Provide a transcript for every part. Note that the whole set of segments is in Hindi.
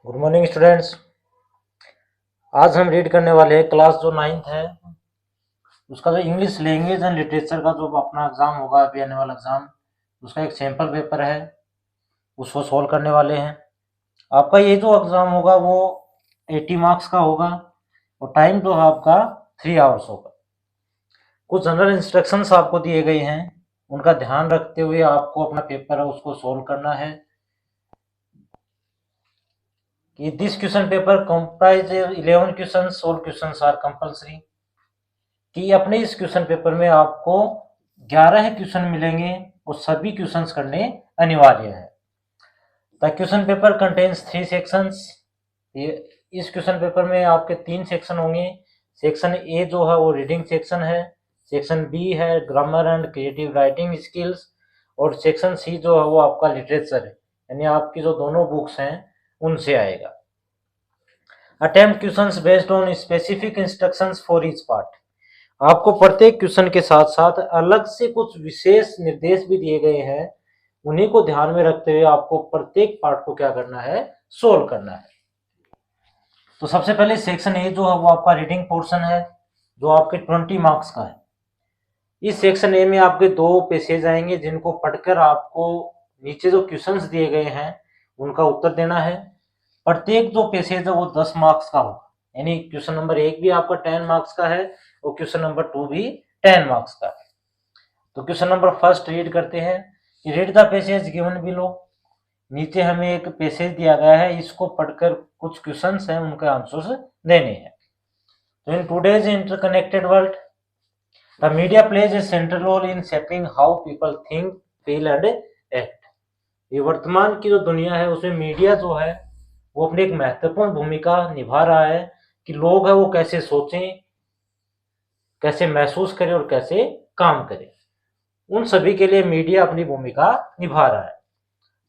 Good morning students. आज हम रीड करने वाले हैं क्लास जो 9th है उसका जो इंग्लिश लैंग्वेज एंड लिटरेचर का जो अपना एग्जाम होगा अभी आने वाला एग्जाम, उसका एक सैम्पल पेपर है, उसको सॉल्व करने वाले हैं। आपका ये जो एग्जाम होगा वो 80 मार्क्स का होगा और टाइम जो है आपका 3 आवर्स होगा। कुछ जनरल इंस्ट्रक्शंस आपको दिए गए हैं, उनका ध्यान रखते हुए आपको अपना पेपर है उसको सॉल्व करना है। कि this question paper comprise 11 questions, all questions are compulsory. कि अपने इस क्वेश्चन पेपर में आपको 11 क्वेश्चन मिलेंगे और सभी क्वेश्चंस करने अनिवार्य है। The question paper contains 3 sections. इस क्वेश्चन पेपर में आपके 3 सेक्शन होंगे। सेक्शन ए जो है वो रीडिंग सेक्शन है, सेक्शन बी है grammar and creative writing skills, और सेक्शन सी जो है वो आपका लिटरेचर है, यानी आपकी जो दोनों बुक्स हैं उनसे आएगा। Attempt questions based on specific instructions for each part. आपको प्रत्येक क्वेश्चन के साथ साथ अलग से कुछ विशेष निर्देश भी दिए गए हैं, उन्हीं को ध्यान में रखते हुए आपको प्रत्येक पार्ट को क्या करना है, सोल्व करना है। तो सबसे पहले सेक्शन ए जो है वो आपका रीडिंग पोर्शन है जो आपके 20 मार्क्स का है। इस सेक्शन ए में आपके 2 पैसेज आएंगे जिनको पढ़कर आपको नीचे जो क्वेश्चंस दिए गए हैं उनका उत्तर देना है। प्रत्येक जो पैसेज है वो 10 मार्क्स का होगा, यानी क्वेश्चन नंबर 1 भी आपका 10 मार्क्स का है और क्वेश्चन नंबर 2 भी 10 मार्क्स का है। तो क्वेश्चन नंबर फर्स्ट रीड करते हैं। Read the passage given below. नीचे हमें एक पैसेज दिया गया है, इसको पढ़कर कुछ क्वेश्चंस हैं उनके आंसर्स देने हैं। तो in today's interconnected world the media plays a central role in shaping how people think, feel and act. ये वर्तमान की जो दुनिया है उसमें मीडिया जो है वो अपनी एक महत्वपूर्ण भूमिका निभा रहा है कि लोग हैं वो कैसे सोचें, कैसे महसूस करें और कैसे काम करें। उन सभी के लिए मीडिया अपनी भूमिका निभा रहा है।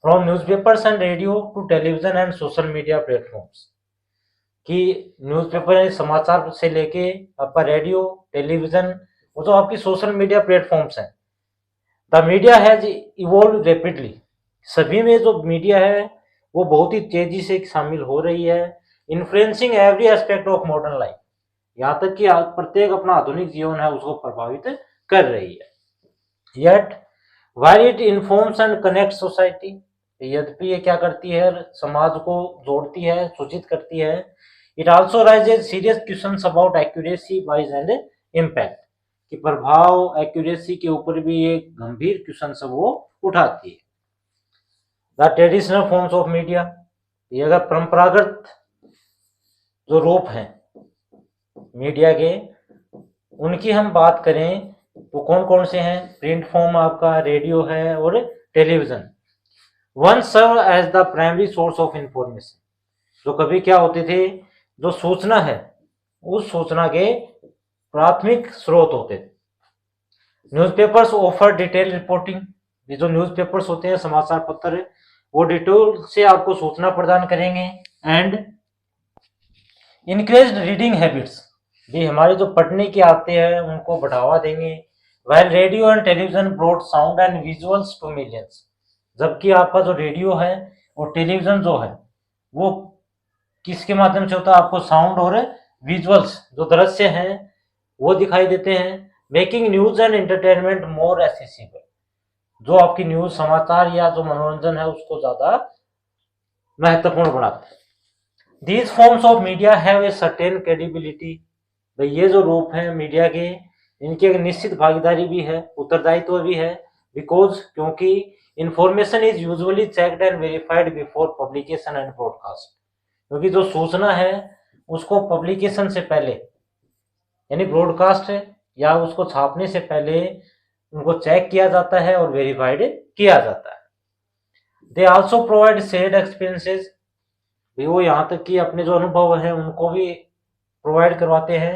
From newspapers and radio to television and social media platforms. कि न्यूज़पेपर समाचार से लेके आपका रेडियो, टेलीविजन और जो आपकी सोशल मीडिया प्लेटफॉर्म्स हैं। The media has evolve rapidly. सभी में जो मीडिया है वो बहुत ही तेजी से शामिल हो रही है। Influencing every aspect of modern life, यहाँ तक कि प्रत्येक अपना आधुनिक जीवन है उसको प्रभावित कर रही है। Yet while it informs and connect society, यद्यपि ये क्या करती है, समाज को जोड़ती है, सूचित करती है। It also rises serious questions about accuracy, wise and impact, कि प्रभाव, एक्यूरेसी के ऊपर भी ये गंभीर क्वेश्चन वो उठाती है। The traditional forms of media, ये अगर परंपरागत जो रूप हैं मीडिया के उनकी हम बात करें तो कौन कौन से हैं। प्रिंट फॉर्म आपका रेडियो है और television. One serve as the primary source of information, जो कभी क्या होते थे, जो सूचना है उस सूचना के प्राथमिक स्रोत होते थे। न्यूज़पेपर्स ऑफर डिटेल रिपोर्टिंग, ये जो न्यूज़पेपर्स होते हैं, समाचार पत्र, वो डिटेल से आपको सूचना प्रदान करेंगे। एंड इंक्रेज्ड रीडिंग हैबिट्स, ये हमारे जो पढ़ने की आदतें हैं उनको बढ़ावा देंगे। While radio and television broad sound and visuals to millions, जबकि आपका जो रेडियो है और टेलीविजन जो है वो किसके माध्यम से होता है, आपको साउंड और विजुअल्स जो दृश्य हैं वो दिखाई देते हैं। Making news and entertainment more accessible, जो आपकी न्यूज, समाचार या जो मनोरंजन है उसको ज्यादा महत्वपूर्ण बनाते हैं। These forms of media have a certain credibility, ये जो रूप है मीडिया के, इनकी एक निश्चित भागीदारी भी है, उत्तरदायित्व भी है। बिकॉज, क्योंकि information is usually checked and verified before publication and broadcast, क्योंकि जो सूचना है उसको पब्लिकेशन से पहले यानी ब्रॉडकास्ट या उसको छापने से पहले उनको चेक किया जाता है और वेरीफाइड किया जाता है। They also provide shared experiences, वो यहाँ तक कि अपने जो अनुभव है उनको भी प्रोवाइड करवाते हैं।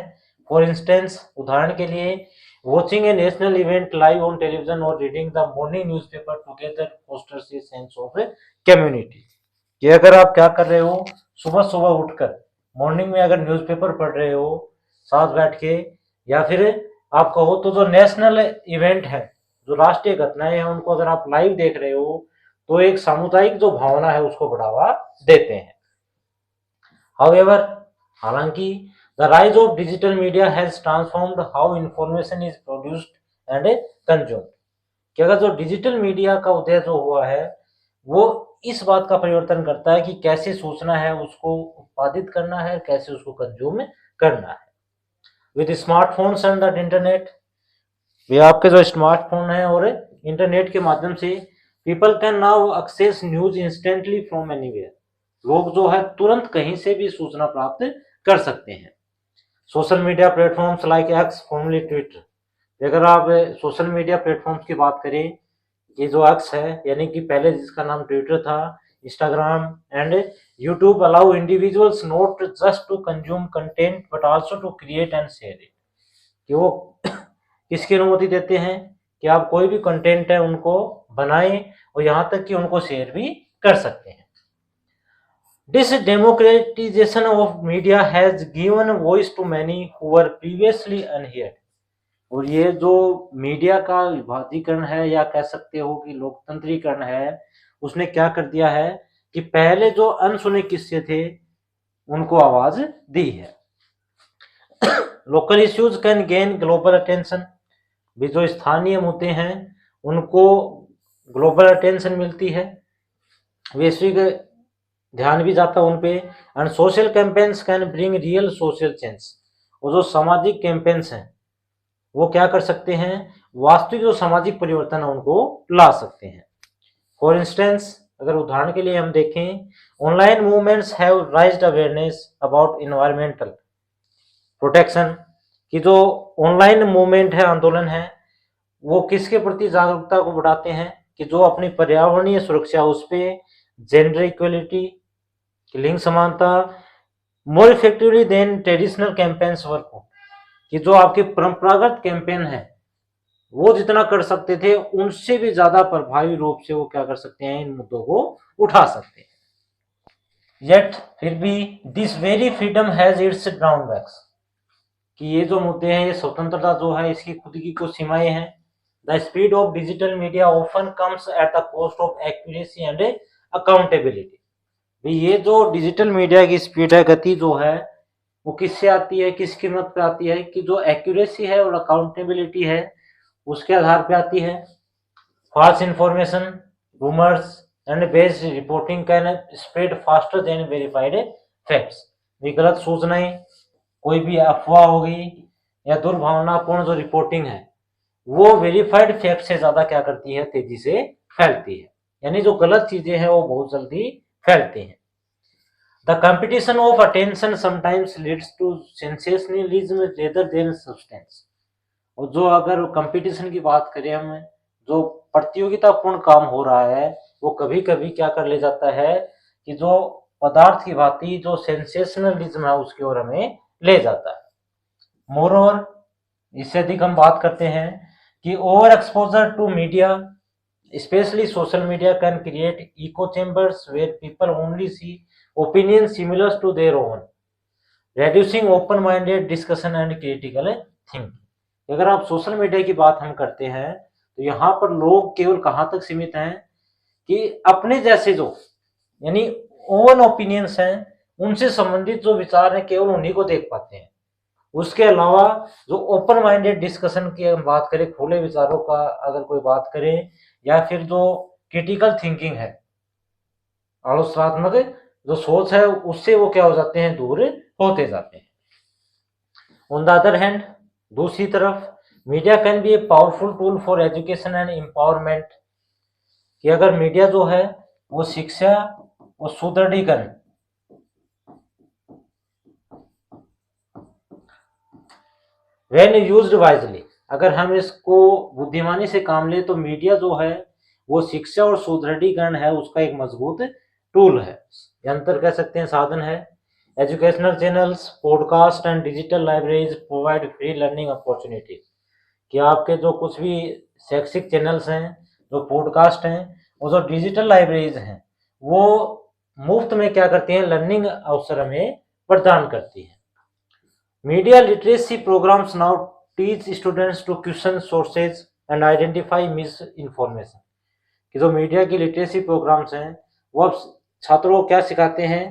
फॉर इंस्टेंस, उदाहरण के लिए, watching a national event live on television और reading the morning newspaper together fosters a sense of community. ये अगर आप क्या कर रहे हो, सुबह सुबह उठकर मॉर्निंग में अगर न्यूज़पेपर पढ़ रहे हो साथ बैठ के, या फिर आप कहो तो जो नेशनल इवेंट है, जो राष्ट्रीय घटनाएं हैं, उनको अगर आप लाइव देख रहे हो तो एक सामुदायिक जो भावना है उसको बढ़ावा देते हैं। हाउएवर, हालांकि the rise of digital media has transformed how information is produced and consumed, कि अगर जो डिजिटल मीडिया का उदय जो हुआ है वो इस बात का परिवर्तन करता है कि कैसे सूचना है उसको उत्पादित करना है, कैसे उसको कंज्यूम करना है। With smartphones and the internet, ये आपके जो स्मार्टफोन है और इंटरनेट के माध्यम से people can now access news instantly from anywhere, लोग जो है तुरंत कहीं से भी सूचना प्राप्त कर सकते हैं। Social media platforms like x formally Twitter, अगर आप सोशल मीडिया प्लेटफॉर्म्स की बात करें, ये जो एक्स है यानी कि पहले जिसका नाम ट्विटर था, Instagram and YouTube allow individuals not just to consume content but also to create and share it, कि वो किसकी अनुमति देते हैं कि आप कोई भी कंटेंट है उनको बनाएं और यहाँ तक कि उनको शेयर भी कर सकते हैं। This democratization of media has given voice to many who were previously unheard, और ये जो मीडिया का विभाजीकरण है या कह सकते हो कि लोकतंत्रीकरण है, उसने क्या कर दिया है कि पहले जो अनसुने किस्से थे उनको आवाज दी है। Local issues can gain global attention, भी जो स्थानीय मुद्दे हैं उनको ग्लोबल अटेंशन मिलती है, वैश्विक ध्यान भी जाता है उन पे। And social campaigns can bring real social change, और जो सामाजिक कैंपेन्स हैं वो क्या कर सकते हैं, वास्तविक जो सामाजिक परिवर्तन है उनको ला सकते हैं। फॉर इंस्टेंस, अगर उदाहरण के लिए हम देखें, online movements have राइज्ड awareness about environmental protection, कि जो ऑनलाइन मूवमेंट है, आंदोलन है, वो किसके प्रति जागरूकता को बढ़ाते हैं कि जो अपनी पर्यावरणीय सुरक्षा, उस पर जेंडर इक्वलिटी, लिंग समानता, more effectively than traditional campaigns work हो, कि जो आपके परंपरागत कैंपेन है वो जितना कर सकते थे उनसे भी ज्यादा प्रभावी रूप से वो क्या कर सकते हैं, इन मुद्दों को उठा सकते हैं। येट फिर भी this very freedom has its drawbacks, कि ये जो मुद्दे हैं, ये स्वतंत्रता जो है इसकी खुद की कुछ सीमाएं हैं। The speed of digital media often comes at the cost of accuracy and accountability, भी ये जो डिजिटल मीडिया की स्पीड है, गति जो है, वो किससे आती है, किस कीमत पे आती है, कि जो एक्यूरेसी है और अकाउंटेबिलिटी है उसके आधार पे आती है। False information, rumours and based reporting can spread faster than verified facts, भी गलत सूचनाएं, कोई भी अफवाह हो गई या दुर्भावनापूर्ण जो रिपोर्टिंग है वो वेरीफाइड फैक्ट से ज्यादा क्या करती है, तेजी से फैलती है, यानी जो गलत चीजें हैं वो बहुत जल्दी फैलती हैं। The competition of attention sometimes leads to sensationalism rather than substance, और जो अगर कंपटीशन की बात करें हम, जो प्रतियोगितापूर्ण काम हो रहा है वो कभी कभी क्या कर ले जाता है कि जो पदार्थ की भांति जो सेंसेशनलिज्म है उसकी ओर हमें ले जाता है। मोरओवर, इससे अधिक हम बात करते हैं कि over exposure to media specially social media can create echo chambers where people only see opinion similar to their own, reducing open minded discussion and critical thinking. अगर आप सोशल मीडिया की बात हम करते हैं तो यहाँ पर लोग केवल कहाँ तक सीमित हैं कि अपने जैसे जो यानी ओवन ओपिनियंस हैं उनसे संबंधित जो विचार हैं केवल उन्हीं को देख पाते हैं। उसके अलावा जो ओपन माइंडेड डिस्कशन की हम बात करें, खुले विचारों का अगर कोई बात करें, या फिर जो क्रिटिकल थिंकिंग है, आलोचनात्मक जो सोच है, उससे वो क्या हो जाते हैं, दूर होते जाते हैं। ऑन द अदर हैंड, दूसरी तरफ, media can be a powerful tool for education and empowerment, कि अगर मीडिया जो है वो शिक्षा और सुदृढ़ीकरण, व्हेन यूज्ड वाइजली, अगर हम इसको बुद्धिमानी से काम ले तो मीडिया जो है वो शिक्षा और सुदृढ़ीकरण है उसका एक मजबूत टूल है, यंत्र कह सकते हैं, साधन है। Educational channels, podcast and digital libraries provide free learning opportunities, कि आपके जो कुछ भी शैक्षिक चैनल्स हैं, जो पॉडकास्ट हैं और जो डिजिटल लाइब्रेरीज हैं वो मुफ्त में क्या करती हैं, लर्निंग अवसर हमें प्रदान करती है। Media literacy programmes now teach students to question sources and identify misinformation, कि जो मीडिया की लिटरेसी प्रोग्राम्स हैं वो अब छात्रों को क्या सिखाते हैं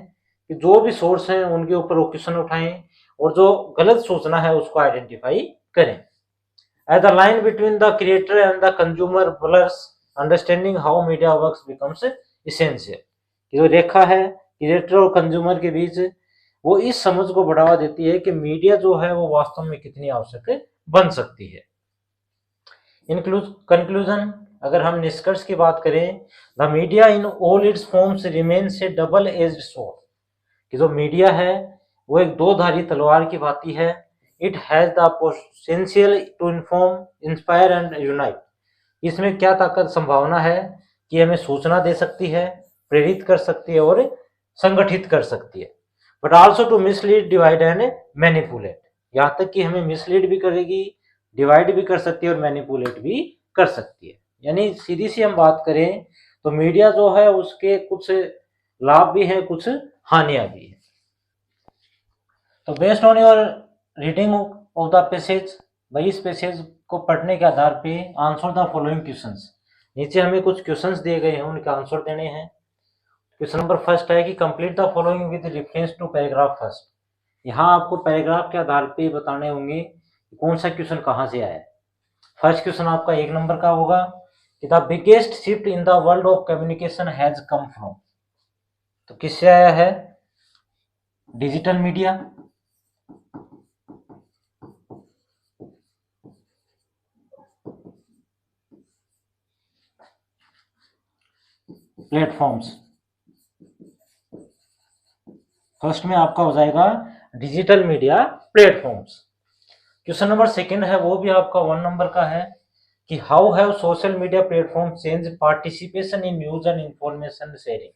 कि जो भी सोर्स हैं उनके ऊपर वो क्वेश्चन उठाएं और जो गलत सूचना है उसको आइडेंटिफाई करें। At the line between the creator and the consumer blurs, understanding how media works becomes essential. जो रेखा है क्रिएटर और कंज्यूमर के बीच, वो इस समझ को बढ़ावा देती है कि मीडिया जो है वो वास्तव में कितनी आवश्यक बन सकती है। कंक्लूजन, अगर हम निष्कर्ष की बात करें, the media in all it's forms remains A double edged sword, कि जो मीडिया है वो एक दो धारी तलवार की भांति है। It has the potential to inform, inspire and unite. इसमें क्या ताकत संभावना है कि हमें सूचना दे सकती है, प्रेरित कर सकती है और संगठित कर सकती है, but also to mislead, divide and manipulate. यहाँ तक कि हमें मिसलीड भी करेगी, डिवाइड भी कर सकती है और मैनिपुलेट भी कर सकती है। यानी सीधी सी हम बात करें तो मीडिया जो है उसके कुछ लाभ भी हैं, कुछ हानियां भी है। तो based on your reading of the passage, भाई इस पैसेज को पढ़ने के आधार पे आंसर द फॉलोइंग क्वेश्चंस। नीचे हमें कुछ क्वेश्चंस दिए गए हैं, उनके आंसर देने हैं। क्वेश्चन नंबर फर्स्ट है कि complete the following with reference to paragraph first. यहाँ आपको पैराग्राफ के आधार पे बताने होंगे कौन सा क्वेश्चन कहाँ से आया है। फर्स्ट क्वेश्चन आपका 1 नंबर का होगा कि the biggest shift in the world of communication has come from. तो किससे आया है? Digital media, platforms. फर्स्ट में आपका हो जाएगा digital media platforms. Question number second है, वो भी आपका 1 नंबर का है कि how have social media platform change participation in news and information sharing.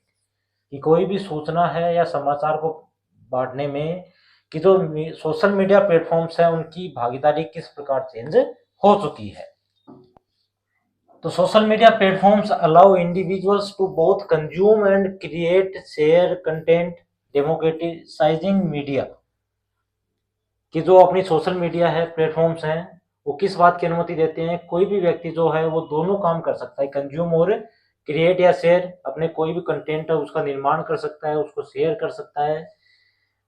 कि कोई भी सूचना है या समाचार को बांटने में कि जो सोशल मीडिया प्लेटफॉर्म्स हैं उनकी भागीदारी किस प्रकार चेंज हो चुकी है। तो social media platforms allow individuals to both consume and create share content, democratizing media. कि जो अपनी सोशल मीडिया है प्लेटफॉर्म्स हैं वो किस बात की अनुमति देते हैं, कोई भी व्यक्ति जो है वो दोनों काम कर सकता है, कंज्यूम और क्रिएट या शेयर, अपने कोई भी कंटेंट है उसका निर्माण कर सकता है, उसको शेयर कर सकता है।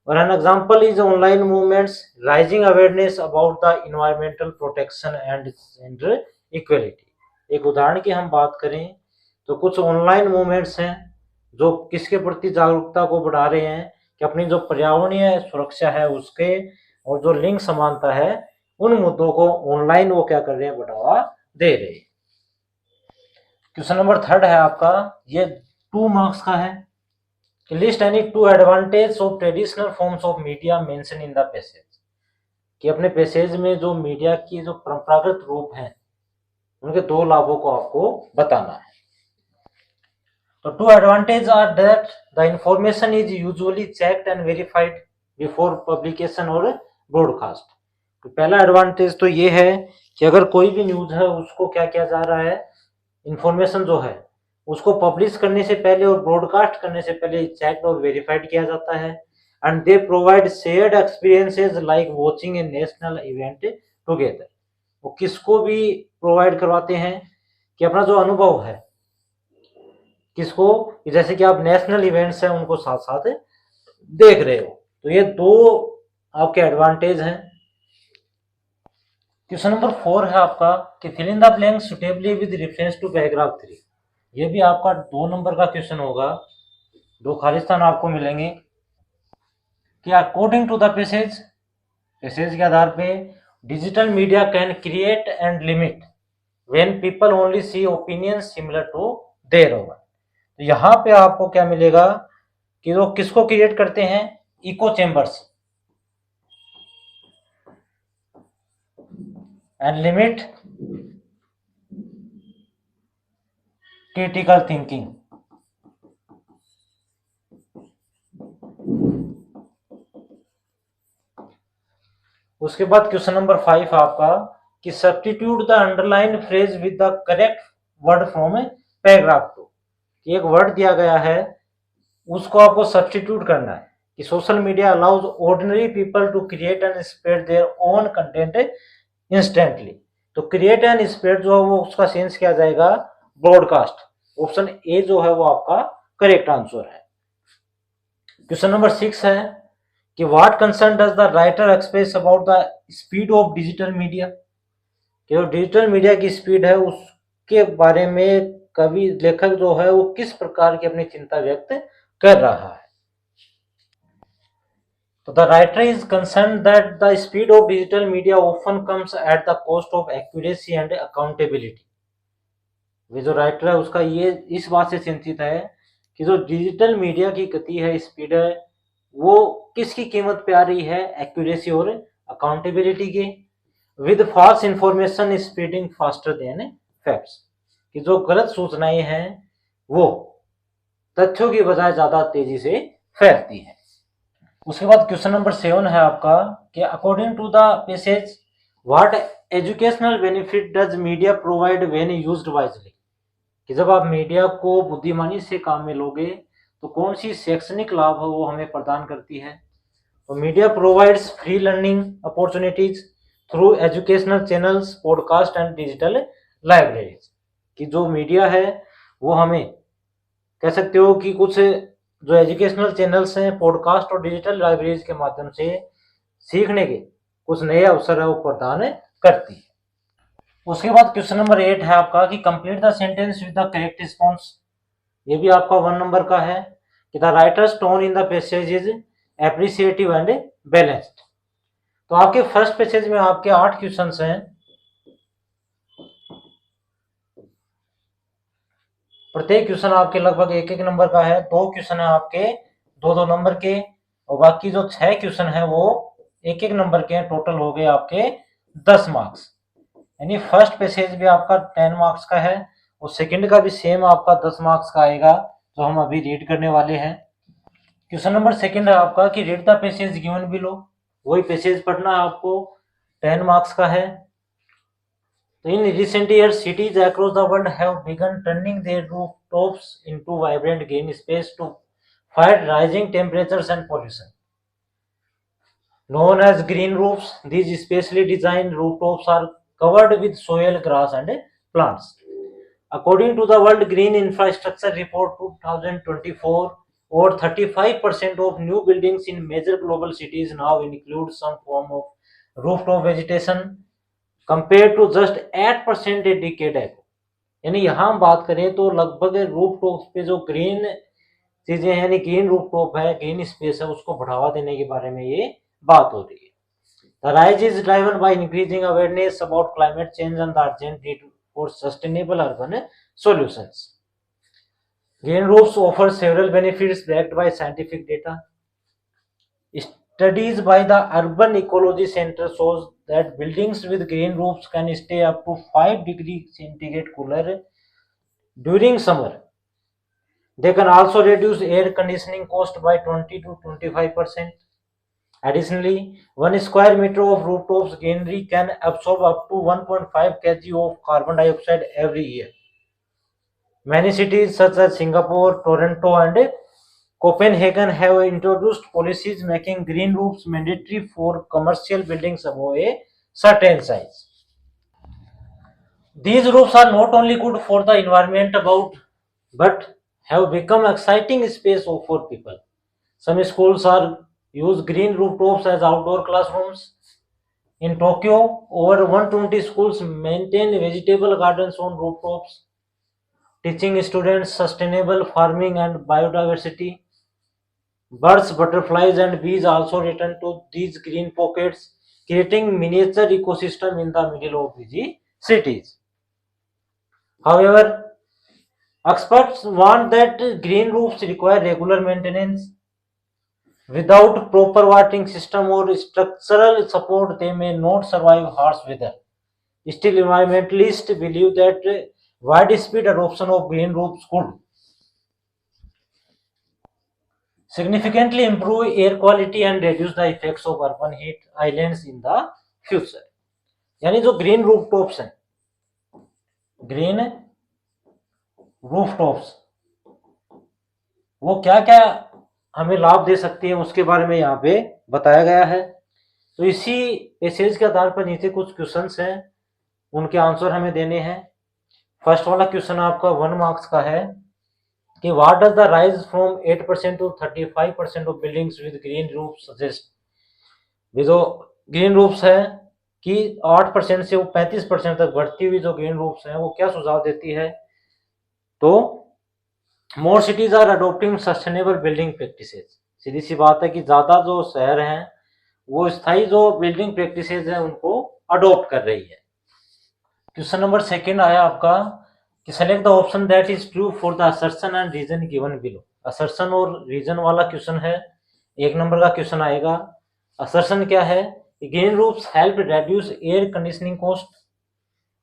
और an example is online movements rising awareness about the environmental protection and gender equality. एक उदाहरण की हम बात करें तो कुछ ऑनलाइन मूवमेंट्स हैं जो किसके प्रति जागरूकता को बढ़ा रहे हैं कि अपनी जो पर्यावरणीय सुरक्षा है उसके और जो लिंग समानता है उन मुद्दों को ऑनलाइन वो क्या कर रहे हैं, बढ़ावा दे रहे हैं। क्वेश्चन नंबर थर्ड है आपका, ये 2 मार्क्स का है कि list any 2 advantage of traditional forms of media mention in the passage. कि अपने पैसेज में जो मीडिया की जो परंपरागत रूप हैं उनके 2 लाभों को आपको बताना है। तो 2 advantage are that the information is usually checked and verified before publication और ब्रॉडकास्ट। तो पहला एडवांटेज तो ये है कि अगर कोई भी न्यूज है उसको क्या किया जा रहा है, इंफॉर्मेशन जो है उसको पब्लिश करने से पहले और ब्रॉडकास्ट करने से पहले चेक्ड और वेरीफाइड किया जाता है। And they provide shared experiences like watching a national event together. वो किसको भी प्रोवाइड करवाते हैं कि अपना जो अनुभव है, किसको, जैसे कि आप नेशनल इवेंट्स हैं उनको साथ साथ देख रहे हो। तो ये 2 आपके एडवांटेज हैं। क्वेश्चन नंबर 4 है आपका कि fill in the blank suitably with reference to paragraph 3। ये भी आपका 2 नंबर का क्वेश्चन होगा, 2 खाली स्थान आपको मिलेंगे कि अकॉर्डिंग टू द पैसेज के आधार पे digital media can create and limit when people only see opinions similar to their own. तो यहाँ पे आपको क्या मिलेगा कि वो किसको क्रिएट करते हैं, echo chambers, and limit critical thinking. उसके बाद क्वेश्चन नंबर 5 आपका कि substitute the underline phrase with the correct word from paragraph 2। एक वर्ड दिया गया है उसको आपको सब्स्टिट्यूट करना है कि social media allows ordinary people to create and spread their own content instantly. तो क्रिएट एंड स्प्रेड जो है वो उसका सेंस किया जाएगा ब्रॉडकास्ट। ऑप्शन ए जो है वो आपका करेक्ट आंसर है। क्वेश्चन नंबर 6 है कि what concern does the writer express about the speed of digital media, कि जो डिजिटल मीडिया की स्पीड है उसके बारे में कवि लेखक जो है वो किस प्रकार की अपनी चिंता व्यक्त कर रहा है। तो the writer is concern that the speed of digital media often comes at the cost of accuracy and accountability. वे जो राइटर है उसका ये इस बात से चिंतित है कि जो डिजिटल मीडिया की गति है, स्पीड है, वो किसकी कीमत पे आ रही है, एक्यूरेसी और अकाउंटेबिलिटी की। With false information spreading faster than facts, कि जो गलत सूचनाएं हैं वो तथ्यों की बजाय ज्यादा तेजी से फैलती है। उसके बाद क्वेश्चन नंबर 7 है आपका कि according to the passage what educational benefit does media provide when used wisely, कि जब आप मीडिया को बुद्धिमानी से काम में लोगे तो कौन सी शैक्षणिक लाभ है वो हमें प्रदान करती है। तो media provides free learning opportunities through educational channels, podcast and digital libraries, कि जो मीडिया है वो हमें कह सकते हो कि कुछ जो एजुकेशनल चैनल्स हैं, पॉडकास्ट और डिजिटल लाइब्रेरीज के माध्यम से सीखने के कुछ नए अवसर है वो प्रदान करती है। उसके बाद क्वेश्चन नंबर 8 है आपका कि complete the sentence with the correct response. ये भी आपका 1 नंबर का है कि the writer's tone in the passage is appreciative and balanced. तो आपके फर्स्ट पैसेज में आपके 8 क्वेश्चंस हैं। प्रत्येक क्वेश्चन आपके लगभग 1-1 नंबर का है। 2 क्वेश्चन है आपके 2-2 नंबर के, और बाकी जो 6 क्वेश्चन है वो 1-1 नंबर के हैं। टोटल हो गए आपके 10 मार्क्स। यानी फर्स्ट पैसेज भी आपका 10 मार्क्स का है और सेकंड का भी सेम आपका 10 मार्क्स का आएगा, जो हम अभी रीड करने वाले हैं। क्वेश्चन नंबर 2 है आपका कि read the passage given below. वही पैसेज पढ़ना है आपको, 10 मार्क्स का है। तो in recent years, cities across the world have begun turning their rooftops into vibrant green space to fight rising temperatures and pollution. Known as green roofs, these specially designed rooftops are covered with soil, grass, and plants. According to the World Green Infrastructure Report 2024, over 35% of new buildings in major global cities now include some form of rooftop vegetation, compare to just 8% a decade ago. यानी यहाँ हम बात करें तो लगभग रूफ टॉप पे जो ग्रीन चीजें हैं, यानी ग्रीन रूफ टॉप है, ग्रीन स्पेस है, उसको बढ़ावा देने के बारे में ये बात हो रही है। The rise is driven by increasing awareness about climate change and the urgent need for sustainable urban solutions. Green roofs offer several benefits backed by scientific data. Studies by the Urban Ecology Center shows that buildings with green roofs can stay up to 5 degrees centigrade cooler during summer. They can also reduce air conditioning cost by 20 to 25%. Additionally, 1 square meter of rooftops greenery can absorb up to 1.5 kg of carbon dioxide every year. Many cities such as Singapore, Toronto, and Copenhagen have introduced policies making green roofs mandatory for commercial buildings above a certain size. These roofs are not only good for the environment but have become exciting space for people. Some schools are use green rooftops as outdoor classrooms. In Tokyo, over 120 schools maintain vegetable gardens on rooftops, teaching students sustainable farming and biodiversity. Birds, butterflies, and bees also return to these green pockets, creating miniature ecosystem in the middle of busy cities. However, experts warn that green roofs require regular maintenance. Without proper watering system or structural support, they may not survive harsh weather. Still, environmentalists believe that widespread adoption of green roofs could significantly improve air quality and reduce the effects of urban heat islands in the future. यानी जो ग्रीन रूफटॉप्स हैं, ग्रीन रूफटॉप्स वो क्या क्या हमें लाभ दे सकती है उसके बारे में यहाँ पे बताया गया है। तो इसी पैसेज के आधार पर नीचे कुछ क्वेश्चंस हैं, उनके आंसर हमें देने हैं। फर्स्ट वाला क्वेश्चन आपका 1 मार्क्स का है कि what does the rise from 8% to 35% of buildings with green roof suggest. ये जो ग्रीन रूफ्स है कि 8% से वो 35% तक बढ़ती हुई जो ग्रीन रूफ्स हैं वो क्या सुझाव देती है, तो more cities are adopting sustainable building practices. सीधी सी बात है कि ज्यादा जो शहर हैं वो स्थायी जो बिल्डिंग प्रैक्टिसेस हैं उनको अडोप्ट कर रही है। क्वेश्चन नंबर 2 आया आपका कि select the option that is true for the assertion and reason given below. Assertion और रीजन वाला क्वेश्चन है, 1 नंबर का क्वेश्चन आएगा। असर्शन क्या है, green roofs help reduce air conditioning cost,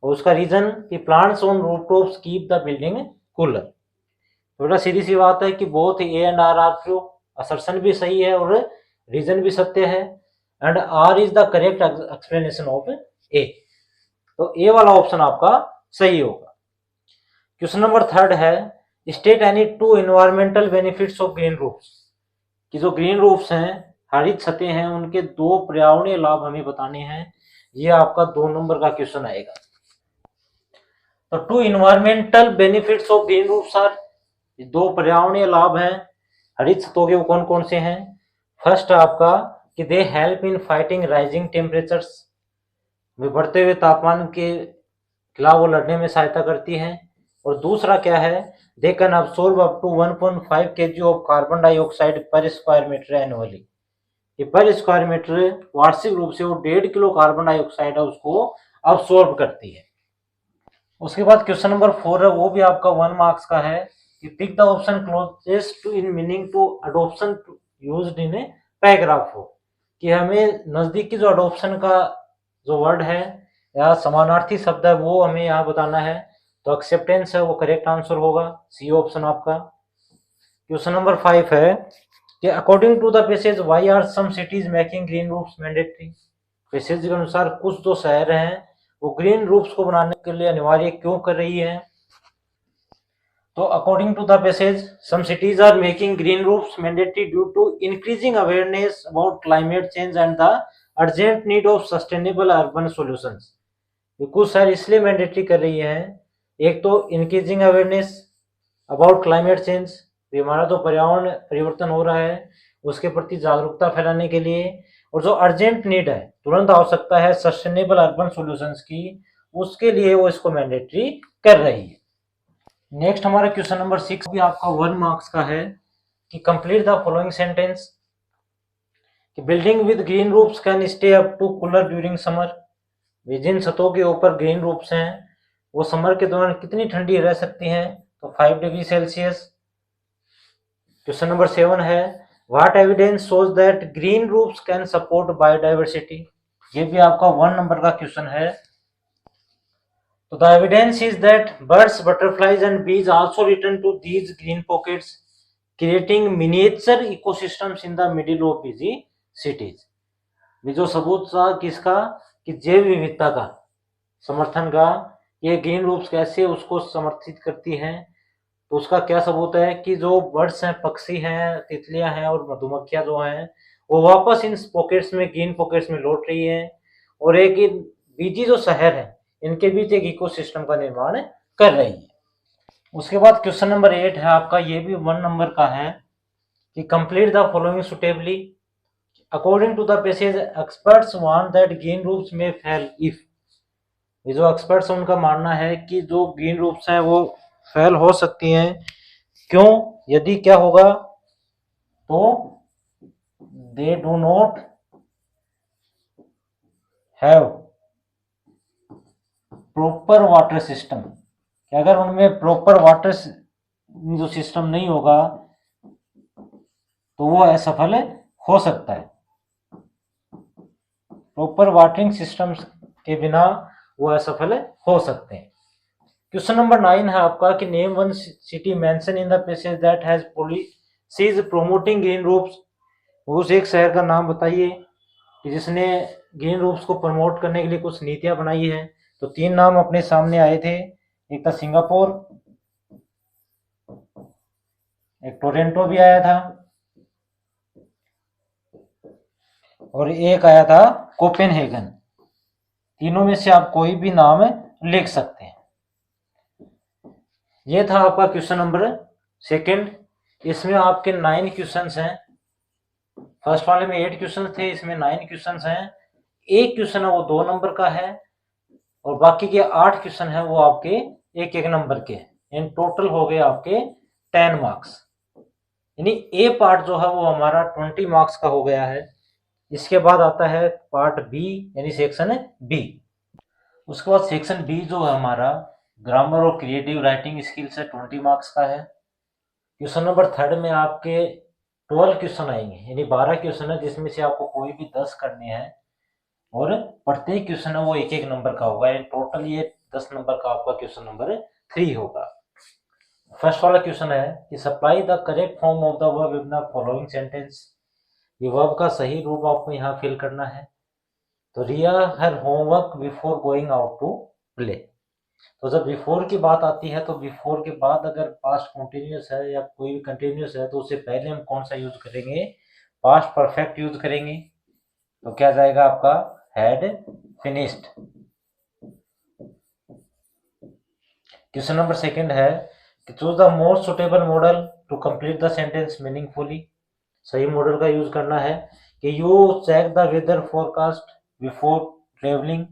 और उसका रीजन कि plants on rooftops keep the building cooler. तो बेटा सीधी सी बात है कि both A and R true, assertion भी सही है और रीजन भी सत्य है, and R is the correct explanation of A. तो ए वाला ऑप्शन आपका सही होगा। क्वेश्चन नंबर 3 है state any 2 environmental benefits of green roofs, कि जो ग्रीन रूफ्स हैं हरित छतें हैं उनके 2 पर्यावरणीय लाभ हमें बताने हैं। ये आपका 2 नंबर का क्वेश्चन आएगा। तो 2 environmental benefits of green roofs are, 2 पर्यावरणीय लाभ हैं हरित छतों के, वो कौन कौन से हैं। फर्स्ट आपका कि they help in fighting rising temperatures, बढ़ते हुए तापमान के खिलाफ वो लड़ने में सहायता करती हैं। और दूसरा क्या है, they can absorb up to 1.5 kg of carbon dioxide per square metre annually, कि पर स्क्वायर मीटर वार्षिक रूप से वो 1.5 किलो कार्बन डाइऑक्साइड है उसको अब्सॉर्ब करती है। उसके बाद क्वेश्चन नंबर 4 है, वो भी आपका 1 मार्क्स का है कि pick the option closest to in meaning to adoption used in a paragraph हो, कि हमें नजदीकी जो अडॉप्शन का जो वर्ड है या समानार्थी शब्द है वो हमें यहाँ बताना है। तो एक्सेप्टेंस है वो करेक्ट आंसर होगा, सी ऑप्शन आपका। क्वेश्चन नंबर 5 है कि according to the passage why are some cities making green roofs mandatory. Passage के अनुसार कुछ जो शहर हैं वो ग्रीन रूफ्स को बनाने के लिए अनिवार्य क्यों कर रही है। तो according to the passage some cities are making green roofs mandatory due to increasing awareness about climate change and the urgent need of sustainable urban solutions. कुछ शहर इसलिए मैंडेटरी कर रही है, एक तो increasing awareness about climate change, हमारा जो पर्यावरण परिवर्तन हो रहा है उसके प्रति जागरूकता फैलाने के लिए, और जो अर्जेंट नीड है तुरंत आवश्यकता है सस्टेनेबल अर्बन सॉल्यूशंस की, उसके लिए वो इसको मैंडेटरी कर रही है। नेक्स्ट हमारा क्वेश्चन नंबर 6 भी आपका 1 मार्क्स का है कि कंप्लीट द फॉलोइंग सेंटेंस, कि building with green roofs can stay up to cooler during summer. जिन छतों के ऊपर ग्रीन रूफ्स हैं वो समर के दौरान कितनी ठंडी रह सकती हैं, तो 5 डिग्री सेल्सियस। क्वेश्चन नंबर 7 है what evidence shows that green roofs can support biodiversity. ये भी आपका 1 नंबर का क्वेश्चन है। तो the evidence is that birds, butterflies and bees also return to these green pockets creating miniature ecosystems in the middle of busy cities. ये जो सबूत था किसका, कि जैव विविधता का समर्थन का, ये ग्रीन रूफ्स कैसे उसको समर्थित करती हैं। तो उसका क्या सबूत है कि जो बर्ड्स हैं, पक्षी हैं, तितलियां हैं और मधुमक्खियां जो हैं वो वापस इन पॉकेट्स में, ग्रीन पॉकेट्स में लौट रही हैं, और एक बीजी जो शहर है इनके बीच एक इकोसिस्टम का निर्माण कर रही है। उसके बाद क्वेश्चन नंबर 8 है आपका, ये भी 1 नंबर का है कि complete the following suitably. According to the passage experts want that green roofs may fail if. ये जो एक्सपर्ट्स हैं उनका मानना है कि जो ग्रीन रूफ्स हैं वो फेल हो सकती हैं, क्यों, यदि क्या होगा, तो they do not have proper water system, कि अगर उनमें प्रॉपर वाटर जो सिस्टम नहीं होगा तो वो असफल हो सकता है। प्रॉपर वाटरिंग सिस्टम्स के बिना वो असफल हो सकते हैं। क्वेश्चन नंबर 9 है आपका कि name one city mention in the passage that has policies promoting green roofs. उस एक शहर का नाम बताइए कि जिसने ग्रीन रूफ्स को प्रमोट करने के लिए कुछ नीतियां बनाई है। तो 3 नाम अपने सामने आए थे, एक था सिंगापुर, एक टोरंटो भी आया था, और एक आया था कोपेनहेगन। तीनों में से आप कोई भी नाम लिख सकते हैं। ये था आपका क्वेश्चन नंबर सेकंड, इसमें आपके 9 क्वेश्चंस हैं। फर्स्ट वाले में 8 क्वेश्चन थे, इसमें 9 क्वेश्चंस हैं। एक क्वेश्चन है वो 2 नंबर का है और बाकी के 8 क्वेश्चन है वो आपके 1-1 नंबर के। इन टोटल हो गए आपके 10 मार्क्स। यानी ए पार्ट जो है वो हमारा 20 मार्क्स का हो गया है। इसके बाद आता है पार्ट बी यानी सेक्शन बी। उसके बाद सेक्शन बी जो है हमारा ग्रामर और क्रिएटिव राइटिंग स्किल से 20 मार्क्स का है। क्वेश्चन नंबर थर्ड में आपके 12 क्वेश्चन आएंगे, यानी 12 क्वेश्चन है जिसमें से आपको कोई भी 10 करने हैं और प्रत्येक क्वेश्चन है वो 1-1 नंबर का होगा। टोटल ये 10 नंबर का आपका क्वेश्चन नंबर 3 होगा। फर्स्ट वाला क्वेश्चन है कि supply the correct form of the verb in the following sentence. ये वर्ब का सही रूप आपको यहाँ फिल करना है। तो Riya her homework before going out to play. तो जब बिफोर की बात आती है तो बिफोर के बाद अगर पास्ट कंटिन्यूअस है या कोई भी कंटिन्यूअस है तो उससे पहले हम कौन सा यूज करेंगे? पास्ट परफेक्ट यूज करेंगे। तो क्या जाएगा आपका? Had finished. Question number second है कि choose the most suitable model to complete the sentence meaningfully. सही मॉडल का यूज करना है कि you check the weather forecast before travelling.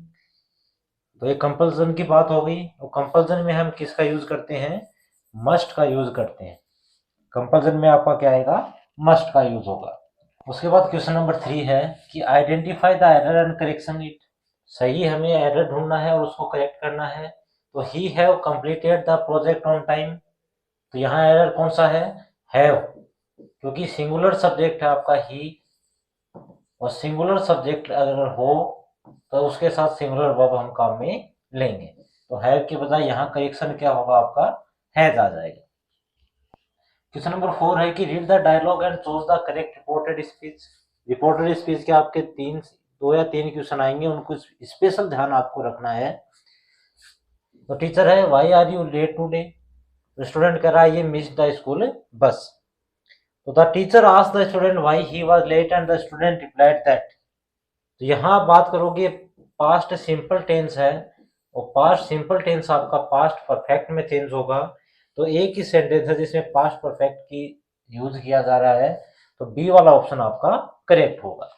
तो ये कंपल्सन की बात हो गई और कंपल्सन में हम किसका यूज करते हैं? मस्ट का यूज करते हैं। कंपल्सन में आपका क्या आएगा? मस्ट का यूज होगा। उसके बाद क्वेश्चन नंबर 3 है कि identify the error and correction it. सही हमें एरर ढूंढना है और उसको करेक्ट करना है। तो he have completed the project on time. तो यहाँ एरर कौन सा है? हैव, क्योंकि सिंगुलर सब्जेक्ट है आपका ही और सिंगुलर सब्जेक्ट अगर हो तो उसके साथ सिंगुलर वर्ब हम काम में लेंगे। तो हैव के बजाय यहाँ करेक्शन क्या होगा आपका? हैज आ जाएगा। क्वेश्चन नंबर 4 है कि read the dialogue and choose the correct reported speech. Reported speech के आपके 2 या 3 क्वेश्चन आएंगे, उनको स्पेशल ध्यान आपको रखना है। तो टीचर है why are you late today. Student कह रहा है ये मिस द स्कूल बस। तो the teacher asked the student why he was late and the student replied that. तो यहाँ बात करोगे पास्ट सिंपल टेंस है और पास्ट सिंपल टेंस आपका पास्ट परफेक्ट में चेंज होगा। तो एक ही सेंटेंस है जिसमें पास्ट परफेक्ट की यूज किया जा रहा है, तो बी वाला ऑप्शन आपका करेक्ट होगा।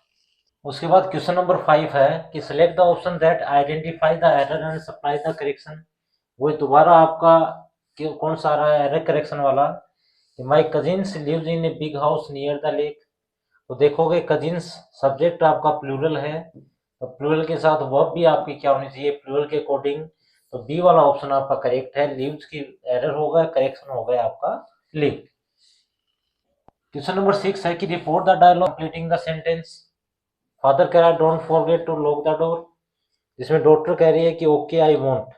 उसके बाद क्वेश्चन नंबर 5 है कि select the option that identify the error and supply the correction. वो दोबारा आपका कौन सा आ रहा है? एरर करेक्शन वाला। My cousins lives in a big house near the lake. तो देखोगे कजिन्स सब्जेक्ट आपका प्लूरल है, तो प्लूरल के साथ वर्ब भी आपकी क्या होनी चाहिए? प्लूरल के अकॉर्डिंग। तो बी वाला ऑप्शन आपका करेक्ट है। लिव्स की एरर होगा, करेक्शन हो गया आपका लिव। क्वेश्चन नंबर 6 है कि report the dialogue completing the sentence. Father कह रहा है don't forget to lock the door, जिसमें डॉक्टर कह रही है कि ओके आई वॉन्ट।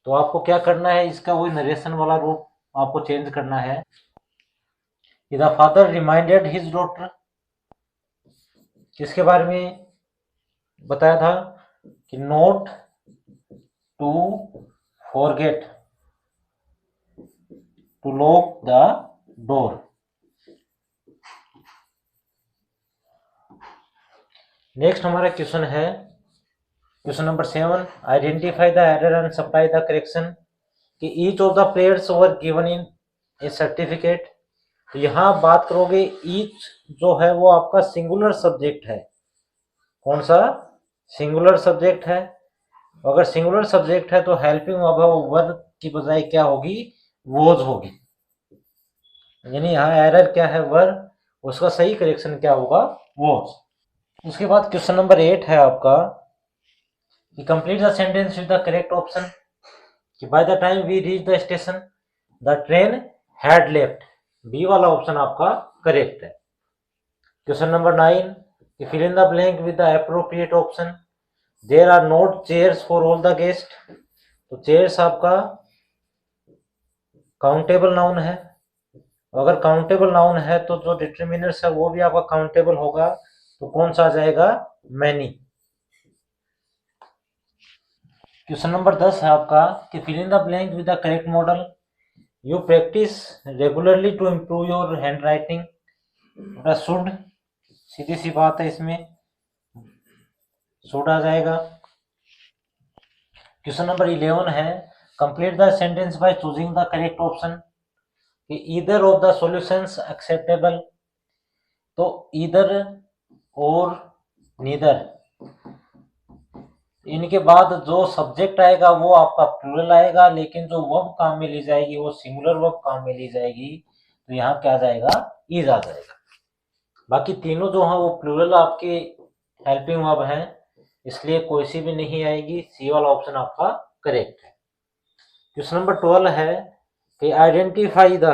तो आपको क्या करना है? इसका वही नरेशन वाला रूप आपको चेंज करना है। The father reminded his daughter, किसके बारे में बताया था? कि not to forget to lock the door. Next हमारा क्वेश्चन है question number 7, identify the error and supply the correction. कि each of the players were given in a certificate. तो यहाँ बात करोगे ईच जो है वो आपका सिंगुलर सब्जेक्ट है। कौन सा? सिंगुलर सब्जेक्ट है। अगर सिंगुलर सब्जेक्ट है तो हेल्पिंग वर्ब की बजाय क्या होगी? वॉज होगी। यानी यहाँ एरर क्या है? वर। उसका सही करेक्शन क्या होगा? वॉज। उसके बाद क्वेश्चन नंबर 8 है आपका कि complete the sentence with the correct option. कि by the time we reach the station the train had left. B वाला ऑप्शन आपका करेक्ट है। क्वेश्चन नंबर 9 कि fill in the blank with the appropriate option. There are not chairs for all the guest. तो चेयर्स आपका काउंटेबल नाउन है। अगर काउंटेबल नाउन है तो जो डिटरमिनर्स है वो भी आपका काउंटेबल होगा। तो कौन सा आ जाएगा? मैनी। क्वेश्चन नंबर 10 है आपका कि fill in the blank with the correct modal. You practice regularly to improve your handwriting. Should, सीधी सी बात है, इसमें शुड आ जाएगा। क्वेश्चन नंबर 11 है complete the sentence by choosing the correct option. कि either of the solutions acceptable, तो ईदर और नीदर, इनके बाद जो सब्जेक्ट आएगा वो आपका प्लूरल आएगा, लेकिन जो वर्ब काम में ली जाएगी वो सिंगुलर वर्ब काम में ली जाएगी, तो यहाँ क्या जाएगा, इज आ जाएगा। बाकी तीनों जो है वो प्लूरल आपके हेल्पिंग वर्ब हैं, इसलिए कोई सी भी नहीं आएगी, सी वाला ऑप्शन आपका करेक्ट है। क्वेश्चन नंबर 12 है कि identify the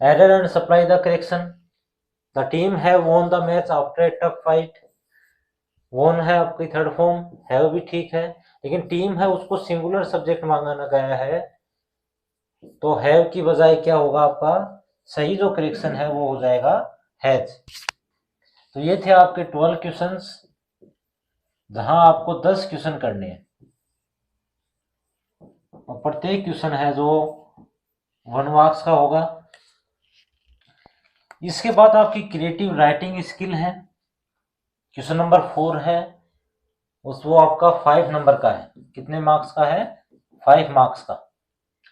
error and supply the correction. The team have won the match after a tough fight. Won है आपकी थर्ड फॉर्म, हैव भी ठीक है, लेकिन टीम है उसको सिंगुलर सब्जेक्ट मांगा गया है, तो हैव की बजाय क्या होगा आपका सही जो करेक्शन है वो हो जाएगा हैज। तो ये थे आपके 12 क्वेश्चंस, जहां आपको 10 क्वेश्चन करने हैं और प्रत्येक क्वेश्चन है जो 1 मार्क्स का होगा। इसके बाद आपकी क्रिएटिव राइटिंग स्किल है, क्वेश्चन नंबर 4 है, वो आपका 5 नंबर का है। कितने मार्क्स का है, 5 मार्क्स का।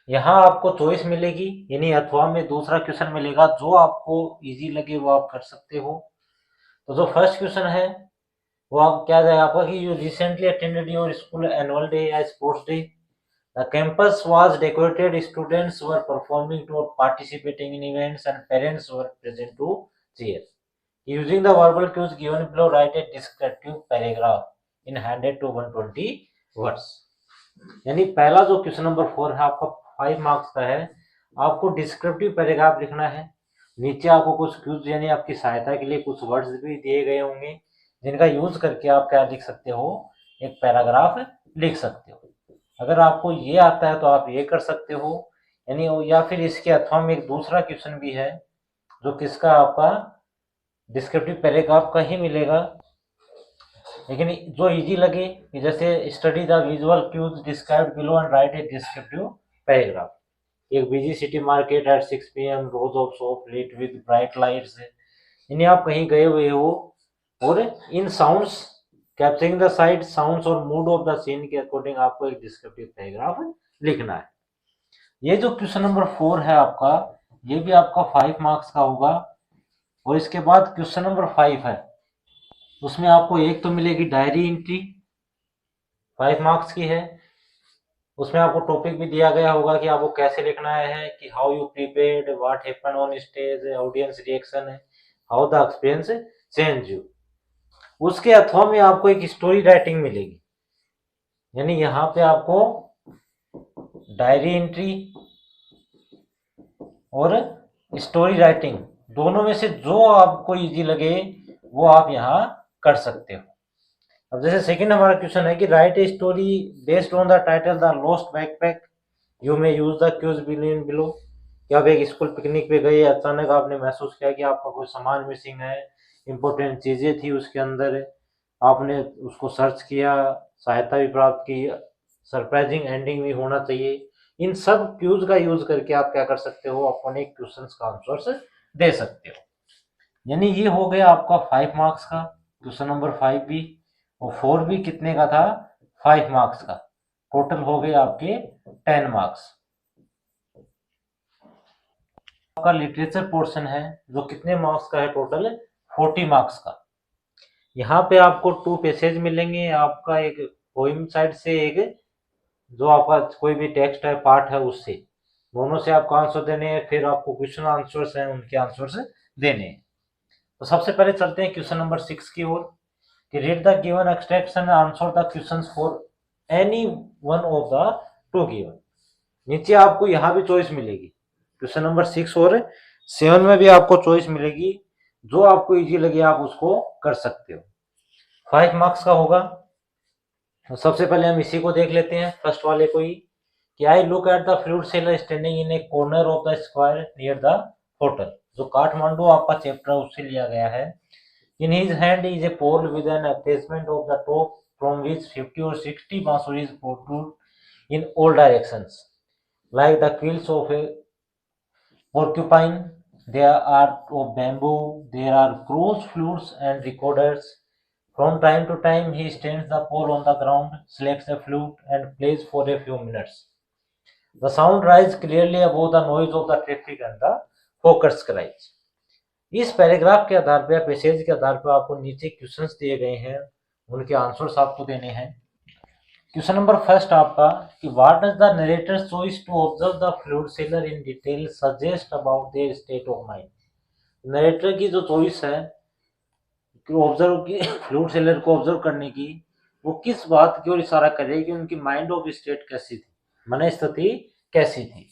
यहाँ आपको चॉइस मिलेगी, यानी अथवा में दूसरा क्वेश्चन मिलेगा, जो आपको इजी लगे वो आप कर सकते हो। तो जो फर्स्ट क्वेश्चन है वो आप क्या जाएगा आपका कि you recently attended your school annual day या sports day. The campus was decorated, students were performing to participating in events and parents were present to cheer. Using the verbal cues given below write a descriptive paragraph in 100 to 120 words. यानी पहला जो क्वेश्चन नंबर 4 है आपका 5 मार्क्स का है, आपको डिस्क्रिप्टिव पैराग्राफ लिखना है। नीचे आपको कुछ क्यूज यानी आपकी सहायता के लिए कुछ वर्ड्स भी दिए गए होंगे, जिनका यूज करके आप क्या लिख सकते हो, एक पैराग्राफ लिख सकते हो। अगर आपको ये आता है तो आप ये कर सकते हो, यानी या फिर इसके अथवा में एक दूसरा क्वेश्चन भी है जो किसका आपका डिस्क्रिप्टिव पैराग्राफ का ही मिलेगा, लेकिन जो इजी लगे, जैसे study the visual cues described below and write a descriptive paragraph. एक busy city market at 6 PM, rows of shop lit with bright lights. यानी आप कहीं गए हुए हो और in sounds capturing the sight sounds और मूड ऑफ द सीन के अकॉर्डिंग आपको एक डिस्क्रिप्टिव पैराग्राफ लिखना है। ये जो क्वेश्चन नंबर 4 है आपका, ये भी आपका 5 मार्क्स का होगा। और इसके बाद क्वेश्चन नंबर 5 है, उसमें आपको एक तो मिलेगी डायरी एंट्री, 5 मार्क्स की है। उसमें आपको टॉपिक भी दिया गया होगा कि आपको कैसे लिखना है, कि how you prepared, what happened on stage, audience reaction है, how the experience change you. उसके अथवा में आपको एक स्टोरी राइटिंग मिलेगी, यानी यहाँ पे आपको डायरी एंट्री और स्टोरी राइटिंग दोनों में से जो आपको इजी लगे वो आप यहाँ कर सकते हो। अब जैसे सेकंड हमारा क्वेश्चन है कि write a story based on the title the lost backpack, you may use the cues below. कि आप एक स्कूल पिकनिक पे गए, अचानक आपने महसूस किया कि आपका कोई सामान मिसिंग है, इंपॉर्टेंट चीजें थी उसके अंदर, आपने उसको सर्च किया, सहायता भी प्राप्त की, सरप्राइजिंग एंडिंग भी होना चाहिए। इन सब क्यूज का यूज करके आप क्या कर सकते हो, अपने क्वेश्चन का आंसर दे सकते हो। यानी ये हो गया आपका 5 मार्क्स का क्वेश्चन नंबर 5 भी, और 4 भी कितने का था, 5 मार्क्स का। टोटल हो गए आपके 10 मार्क्स। आपका लिटरेचर पोर्शन है जो कितने मार्क्स का है, टोटल 40 मार्क्स का। यहाँ पे आपको 2 पैसेज मिलेंगे, आपका एक पोइम साइड से, एक जो आपका कोई भी टेक्स्ट है पार्ट है उससे, दोनों से आपको आंसर देने हैं। फिर आपको क्वेश्चन आंसर्स हैं उनके आंसर्स देने हैं। तो सबसे पहले चलते हैं क्वेश्चन नंबर 6 की ओर, कि read the given extracts and answer the questions for any one of the two given. नीचे आपको यहाँ भी चॉइस मिलेगी, क्वेश्चन नंबर 6 और 7 में भी आपको चॉइस मिलेगी, जो आपको इजी लगे आप उसको कर सकते हो। 5 मार्क्स का होगा। तो सबसे पहले हम इसी को देख लेते हैं, फर्स्ट वाले को ही, कि I look at the fruit seller standing in a corner of the square near the hotel. जो काठमांडू आपका चैप्टर उससे लिया गया है। In his hand is a pole with an attachment of the top from which 50 or 60 बांसुरीज protrude in all directions like the quills of a porcupine. There are of bamboo, there are cross flutes and recorders. From time to time he stands the pole on the ground, selects a flute and plays for a few minutes. The sound rise clearly above the noise of the traffic and the focus cries. इस पैराग्राफ के आधार पर या पैसेज के आधार पर आपको नीचे क्वेश्चंस दिए गए हैं, उनके आंसर्स आपको देने हैं। क्वेश्चन नंबर फर्स्ट आपका कि what does the narrator's choice to observe the fluid seller in detail suggest about their state of mind. Narrator की जो चॉइस है कि ऑब्जर्व की फ्लूइड सेलर को ऑब्जर्व करने की, वो किस बात की ओर इशारा कर रही है कि उनकी माइंड ऑफ स्टेट कैसी थी, मन स्थिति कैसी थी।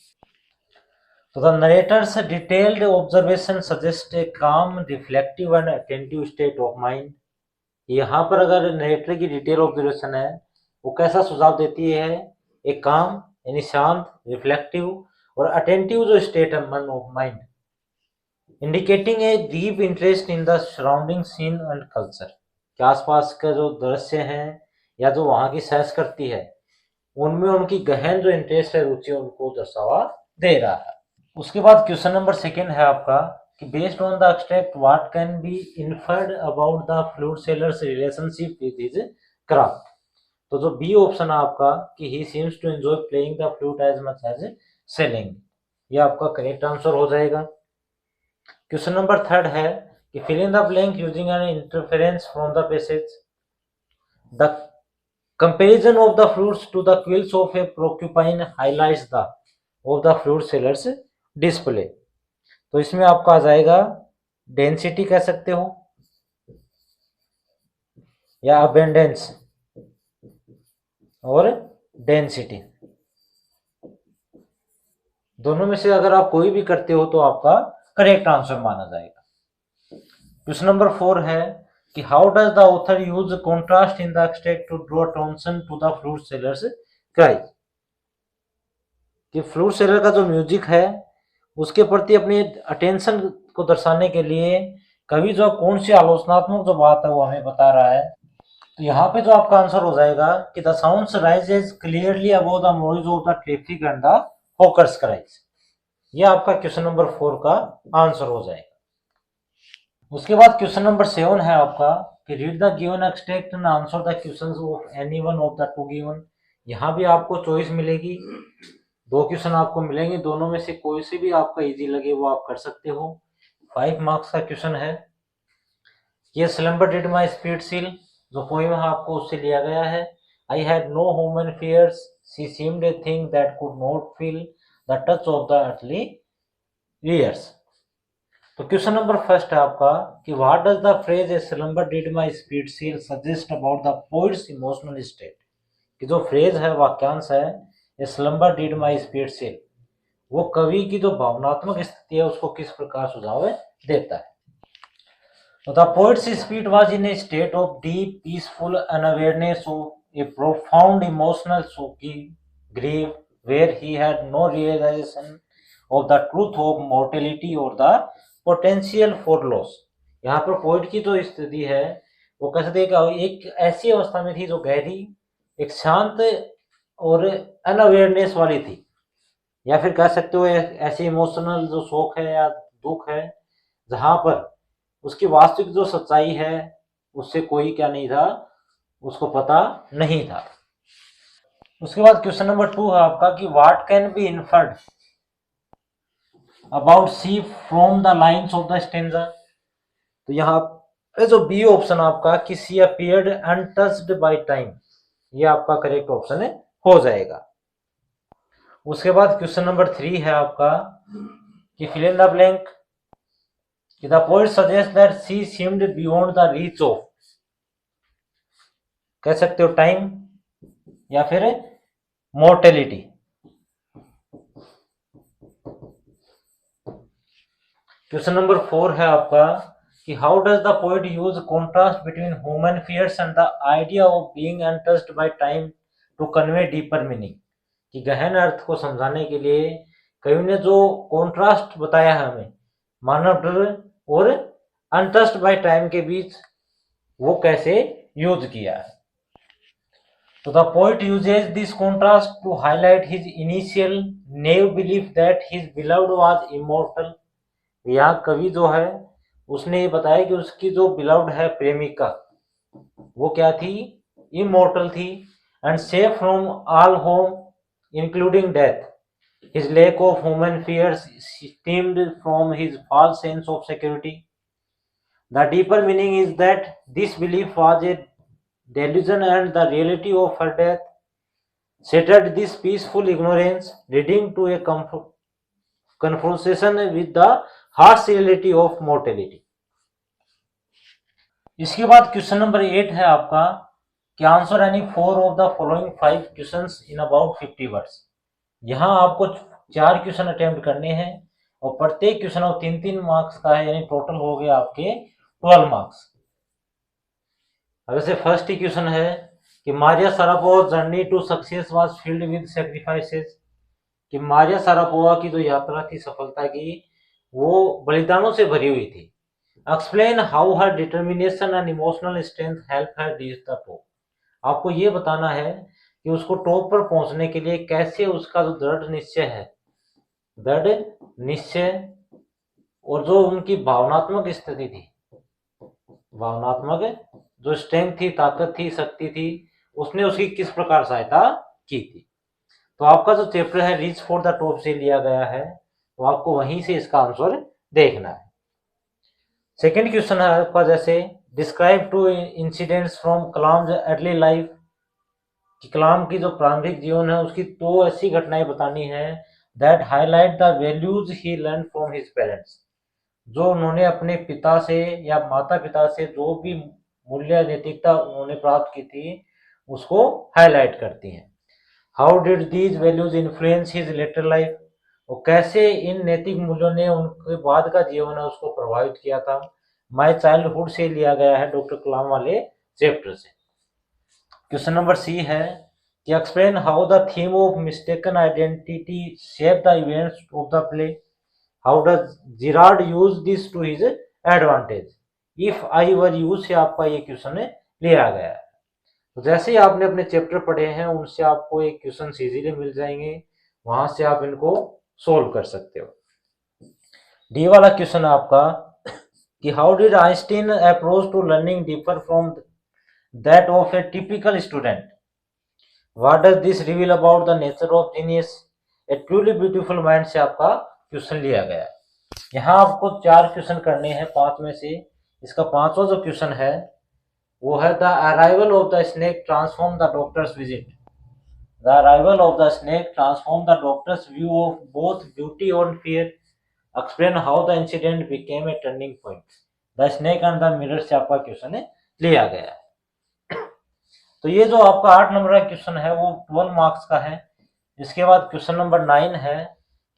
तो the narrator's detailed observation suggest a calm reflective and attentive state of mind. यहाँ पर अगर नरेटर की डिटेल ऑब्जर्वेशन है, वो कैसा सुझाव देती है, एक काम यानी शांत, रिफ्लेक्टिव और अटेंटिव जो स्टेट है मन of mind, indicating a deep interest in the surrounding scene and culture, के आसपास का जो दृश्य है या जो वहाँ की संस्कृति है, उनमें उनकी गहन जो इंटरेस्ट है, रुचि, उनको दर्शावा दे रहा है। उसके बाद क्वेश्चन नंबर सेकेंड है आपका कि based on the extract what can be inferred about the fluid sellers relationship with his craft. तो जो बी ऑप्शन है आपका कि he seems to enjoy playing the flute as much as selling, ये आपका करेक्ट आंसर हो जाएगा। क्वेश्चन नंबर थर्ड है कि fill in the blank using an interference from the passage. The comparison of the fruits to the quills of a porcupine highlights the of the fruit sellers display. तो इसमें आपका आ जाएगा डेंसिटी कह सकते हो या अबेंडेंस और डेंसिटी, दोनों में से अगर आप कोई भी करते हो तो आपका करेक्ट आंसर माना जाएगा। क्वेश्चन नंबर 4 है कि how does the author use contrast in the extract to draw attention to the fruit sellers cries. कि फ्रूट सेलर का जो म्यूजिक है उसके प्रति अपनी अटेंशन को दर्शाने के लिए कवि जो कौन सी आलोचनात्मक जो बात है वो हमें बता रहा है। तो यहाँ पे जो आपका आंसर हो जाएगा कि the sounds rises clearly above the noise of the traffic and the hawkers cries. ये आपका क्वेश्चन नंबर 4 का आंसर हो जाएगा। उसके बाद क्वेश्चन नंबर 7 है आपका कि read the given extract and answer the questions of any one of the two given. यहाँ भी आपको चॉइस मिलेगी, 2 क्वेश्चन आपको मिलेंगे, दोनों में से कोई से भी आपका इजी लगे वो आप कर सकते हो। 5 मार्क्स का क्वेश्चन है। ये slumber did my speed seal जो पोएम है आपको उससे लिया गया है। I had no human fears, she seemed a thing that could not feel the touch of the earthly years. तो क्वेश्चन नंबर फर्स्ट है आपका कि what does the phrase a slumber did my speed seal suggest about the poet's emotional state. कि जो फ्रेज है, वाक्यांश है, a slumber did my speed seal, वो कवि की जो भावनात्मक स्थिति है उसको किस प्रकार सुझाव देता है। So the poet's spirit was in a state of deep, peaceful unawareness of a profound emotional shocking grief, where he had no realization of the truth of mortality or the potential for loss। यहाँ पर पोइट की जो स्थिति है वो कह सकते हैं कि एक ऐसी अवस्था में थी जो गहरी, एक शांत और अनअवेयरनेस वाली थी, या फिर कह सकते हो ऐसी इमोशनल जो शोक है या दुख है जहां पर उसकी वास्तविक जो सच्चाई है उससे कोई क्या नहीं था, उसको पता नहीं था। उसके बाद क्वेश्चन नंबर 2 है आपका कि what can be inferred about she from the lines of the stanza. तो यहाँ पे जो बी ऑप्शन आपका कि she appeared untouched by time, ये आपका करेक्ट ऑप्शन हो जाएगा। उसके बाद क्वेश्चन नंबर 3 है आपका कि fill in the blank. The poet suggests that she seemed beyond the reach of, कह सकते हो टाइम या फिर मोर्टेलिटी। क्वेश्चन नंबर 4 है आपका कि how does the poet use contrast between human fears and the idea of being untouched by time to convey deeper meaning. कि गहन अर्थ को समझाने के लिए कवि ने जो कॉन्ट्रास्ट बताया है हमें मानव डर और अनटच्ड बाय टाइम के बीच, वो कैसे यूज किया है। तो the poet uses this contrast to highlight his initial naive belief that his beloved was immortal. यहाँ कवि जो है उसने ये बताया कि उसकी जो बिलव्ड है प्रेमिका, वो क्या थी, इमॉर्टल थी, and safe from all home including death. His lack of human fears stemmed from his false sense of security. The deeper meaning is that this belief was a delusion and the reality of her death shattered this peaceful ignorance, leading to a confrontation with the harsh reality of mortality. इसके बाद क्वेश्चन नंबर 8 है आपका कि answer any 4 of the following 5 questions in about 50 words. यहाँ आपको 4 क्वेश्चन अटेम्प्ट करने हैं और प्रत्येक क्वेश्चन और 3-3 मार्क्स का है, यानी टोटल हो गया आपके 12 मार्क्स। अब से फर्स्ट क्वेश्चन है कि Maria Sharapova journey to success was filled with sacrifices, कि मारिया शारापोवा की जो यात्रा थी सफलता की वो बलिदानों से भरी हुई थी। Explain how her determination and emotional strength help her reach the top. आपको ये बताना है कि उसको टॉप पर पहुंचने के लिए कैसे उसका जो दृढ़ निश्चय और जो उनकी भावनात्मक स्थिति थी, भावनात्मक जो स्ट्रेंथ थी, ताकत थी, शक्ति थी, उसने उसकी किस प्रकार सहायता की थी। तो आपका जो चैप्टर है रीच फॉर द टॉप से लिया गया है, तो आपको वहीं से इसका आंसर देखना है। सेकेंड क्वेश्चन है आपका जैसे describe two incidents from Kalam early life, कि कलाम की जो प्रारंभिक जीवन है उसकी 2 ऐसी घटनाएं बतानी है that highlight the values he learn from his parents, जो उन्होंने अपने पिता से या माता पिता से जो भी मूल्य नैतिकता उन्होंने प्राप्त की थी उसको हाईलाइट करती हैं। How did these values influence his later life, और कैसे इन नैतिक मूल्यों ने उनके बाद का जीवन है उसको प्रभावित किया था। माय चाइल्डहुड से लिया गया है डॉक्टर कलाम वाले चैप्टर से। क्वेश्चन नंबर सी है कि explain how the theme of mistaken identity shape the events of the play, how does Gerard use this to his advantage. If I were use से आपका ये क्वेश्चन लिया गया है। तो जैसे ही आपने अपने चैप्टर पढ़े हैं उनसे आपको एक क्वेश्चन इजीली मिल जाएंगे, वहां से आप इनको सोल्व कर सकते हो। डी वाला क्वेश्चन आपका कि how did Einstein approach to learning differ from that of a typical student, what does this reveal about the nature of genius, a truly beautiful mind से आपका क्वेश्चन लिया गया है। यहाँ आपको 4 क्वेश्चन करने हैं 5 में से। इसका 5वां जो क्वेश्चन है वो है the arrival of the snake transform the doctor's visit, the arrival of the snake transform the doctor's view of both beauty और fear, explain how the incident became a turning point. The snake and the mirror से आपका क्वेश्चन लिया गया है। तो ये जो आपका 8 नंबर का क्वेश्चन है वो 12 मार्क्स का है। इसके बाद क्वेश्चन नंबर 9 है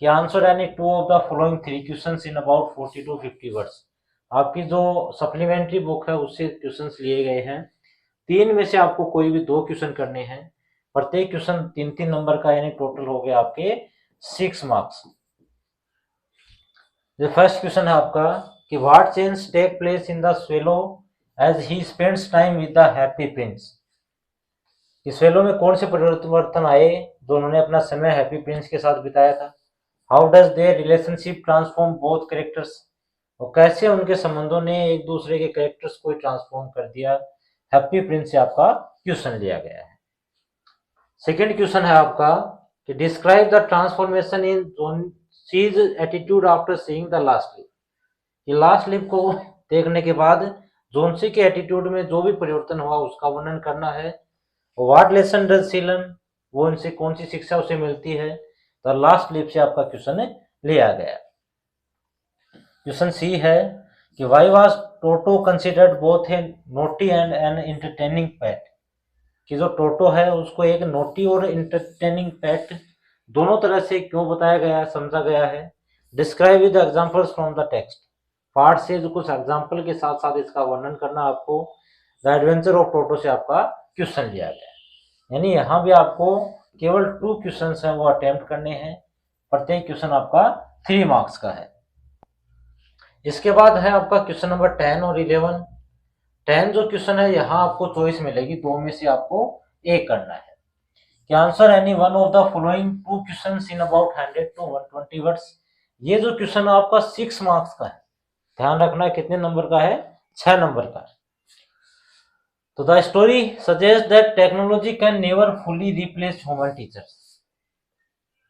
कि answer any 2 of the following 3 questions in about 40 to 50 words. आपकी जो सप्लीमेंट्री बुक है उससे क्वेश्चंस लिए गए हैं। 3 में से आपको कोई भी 2 क्वेश्चन करने हैं। प्रत्येक क्वेश्चन 3-3 नंबर का, यानी टोटल हो गया आपके 6 मार्क्स। फर्स्ट क्वेश्चन है आपका कि what change take place in the swallow as he spends time with the happy prince, कि स्वेलो में कौन से परिवर्तन आए जो उन्होंने अपना समय हैप्पी प्रिंस के साथ बिताया था। How does their relationship transform both characters, और कैसे उनके संबंधों ने एक दूसरे के कैरेक्टर्स को ट्रांसफॉर्म कर दिया। हैप्पी प्रिंस से आपका क्वेश्चन लिया गया है। सेकेंड क्वेश्चन है आपका कि describe the transformation in Johnsy's attitude after seeing the last leaf, कि लास्ट लिप को देखने के बाद जोंसी के एटीट्यूड में जो भी परिवर्तन हुआ उसका वर्णन करना है। What lesson does she learn, वो इनसे कौन सी शिक्षा उसे मिलती है। तो लास्ट लिप से आपका क्वेश्चन लिया गया। क्वेश्चन सी है कि why was Toto considered both a naughty and an entertaining pet, कि जो टोटो है उसको एक नोटी और एंटरटेनिंग पेट दोनों तरह से क्यों बताया गया, समझा गया है। Describe with examples from the text, part से जो कुछ एग्जांपल के साथ साथ इसका वर्णन करना आपको। द एडवेंचर ऑफ टोटो से आपका क्वेश्चन लिया गया, यानी यहाँ भी आपको केवल 2 क्वेश्चन हैं वो अटेम्प्ट करने हैं। प्रत्येक क्वेश्चन आपका 3 मार्क्स का है। इसके बाद है आपका क्वेश्चन नंबर 10 और 11। 10 जो क्वेश्चन है यहाँ आपको चॉइस मिलेगी, 2 में से आपको एक करना है कि answer any one of the following 2 questions in about 100 to 120 words. ये जो क्वेश्चन आपका 6 मार्क्स का है, ध्यान रखना कितने नंबर का है, 6 नंबर का। तो the story suggest that technology can never fully replace human teachers,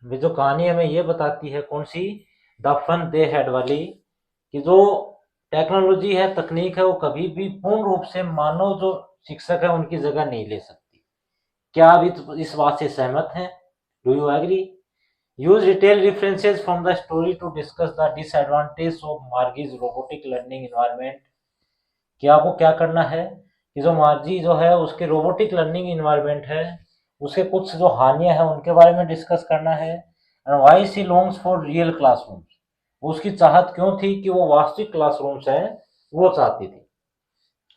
जो कहानी हमें ये बताती है कौन सी, द फन दे हैड वाली, कि जो टेक्नोलॉजी है, तकनीक है, वो कभी भी पूर्ण रूप से मानव जो शिक्षक है उनकी जगह नहीं ले सकती। क्या आप इस बात से सहमत हैं? Do you agree? Use detail references from the story to discuss the disadvantage of Margie's robotic learning environment. कि आपको क्या करना है कि जो मार्जी जो है उसके रोबोटिक लर्निंग इन्वायरमेंट है, उसके कुछ जो हानियां हैं उनके बारे में डिस्कस करना है। And why she longs for real classrooms, उसकी चाहत क्यों थी कि वो वास्तविक क्लासरूम्स हैं वो चाहती थी।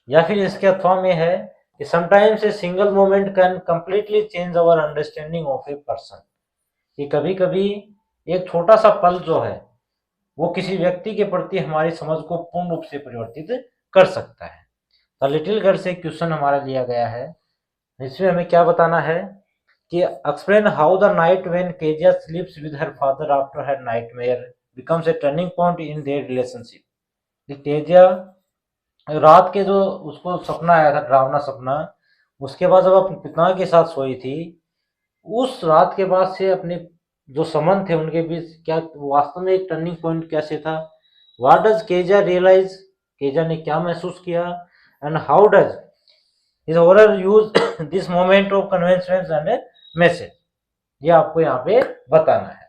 या फिर इसके अथवा में है कि sometimes a single moment can completely change our understanding of a person, कि कभी कभी एक छोटा सा पल जो है वो किसी व्यक्ति के प्रति हमारी समझ को पूर्ण रूप से परिवर्तित कर सकता है। तो लिटिल गर्ल से क्वेश्चन हमारा लिया गया है, इसमें हमें क्या बताना है कि explain how the night when Kezia स्लीप्स with her father after her nightmare becomes a turning point in their relationship. Kezia रात के जो उसको सपना आया था, डरावना सपना, उसके बाद जब अपने पिता के साथ सोई थी, उस रात के बाद से अपने जो संबंध थे उनके बीच क्या वास्तव में एक टर्निंग पॉइंट कैसे था? What does Kezia realise, Kezia ने क्या महसूस किया? And how does is error use this moment of conventions and message, ये आपको यहाँ पे बताना है।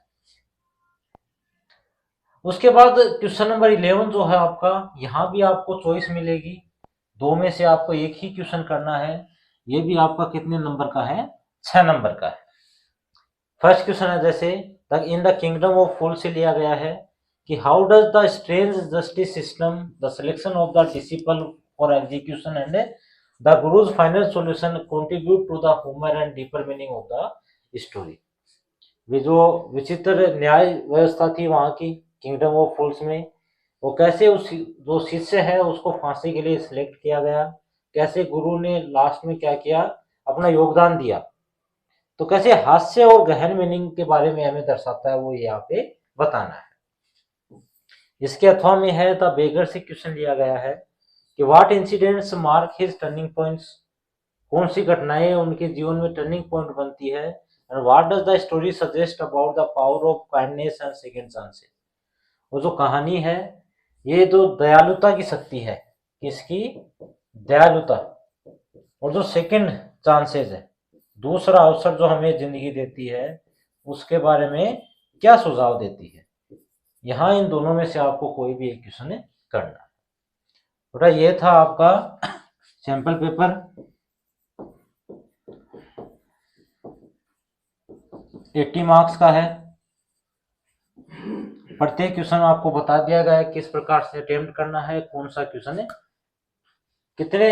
उसके बाद क्वेश्चन नंबर 11 जो है आपका, यहाँ भी आपको चॉइस मिलेगी, दो में से आपको एक ही क्वेश्चन करना है। ये भी आपका कितने नंबर का है? 6 नंबर का है। फर्स्ट क्वेश्चन है जैसे in the kingdom of fool से लिया गया है कि how does the strange justice system the selection of the disciple for execution and the guru's final solution contribute to the humour and deeper meaning of the story. वे जो विचित्र न्याय व्यवस्था थी वहां की किंगडम ऑफ फूल्स में, वो कैसे उस जो शिष्य है उसको फांसी के लिए सिलेक्ट किया गया, कैसे गुरु ने लास्ट में क्या किया, अपना योगदान दिया, तो कैसे हास्य और गहन मीनिंग के बारे में हमें दर्शाता है वो यहाँ पे बताना है। इसके अथवा में है द बेगर से क्वेश्चन लिया गया है कि what incidents mark his turning points, कौन सी घटनाएं उनके जीवन में टर्निंग पॉइंट बनती है। And what does the story suggest about the power of kindness and second chances, वो जो कहानी है ये तो दयालुता की शक्ति है, किसकी? दयालुता। और जो सेकंड चांसेस है, दूसरा अवसर जो हमें जिंदगी देती है, उसके बारे में क्या सुझाव देती है। यहाँ इन दोनों में से आपको कोई भी एक क्वेश्चन करना है। बेटा ये था आपका सैंपल पेपर। 80 मार्क्स का है। प्रत्येक क्वेश्चन आपको बता दिया गया है किस प्रकार से अटेम्प्ट करना है, कौन सा क्वेश्चन है, कितने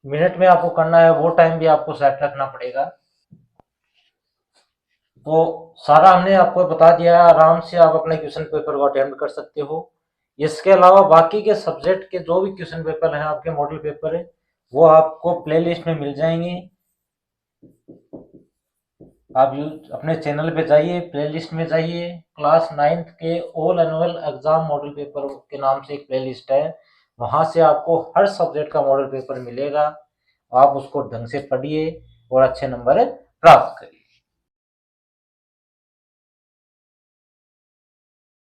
मिनट में आपको करना है, वो टाइम भी आपको सेट रखना पड़ेगा। तो सारा हमने आपको बता दिया है, आराम से आप अपने क्वेश्चन पेपर को अटेम्प्ट कर सकते हो। इसके अलावा बाकी के सब्जेक्ट के जो भी क्वेश्चन पेपर हैं आपके मॉडल पेपर है, वो आपको प्लेलिस्ट में मिल जाएंगे। आप अपने चैनल पे जाइए, प्लेलिस्ट में जाइए, क्लास 9th के all annual exam model paper के नाम से एक प्लेलिस्ट है, वहां से आपको हर सब्जेक्ट का मॉडल पेपर मिलेगा। आप उसको ढंग से पढ़िए और अच्छे नंबर प्राप्त करिए।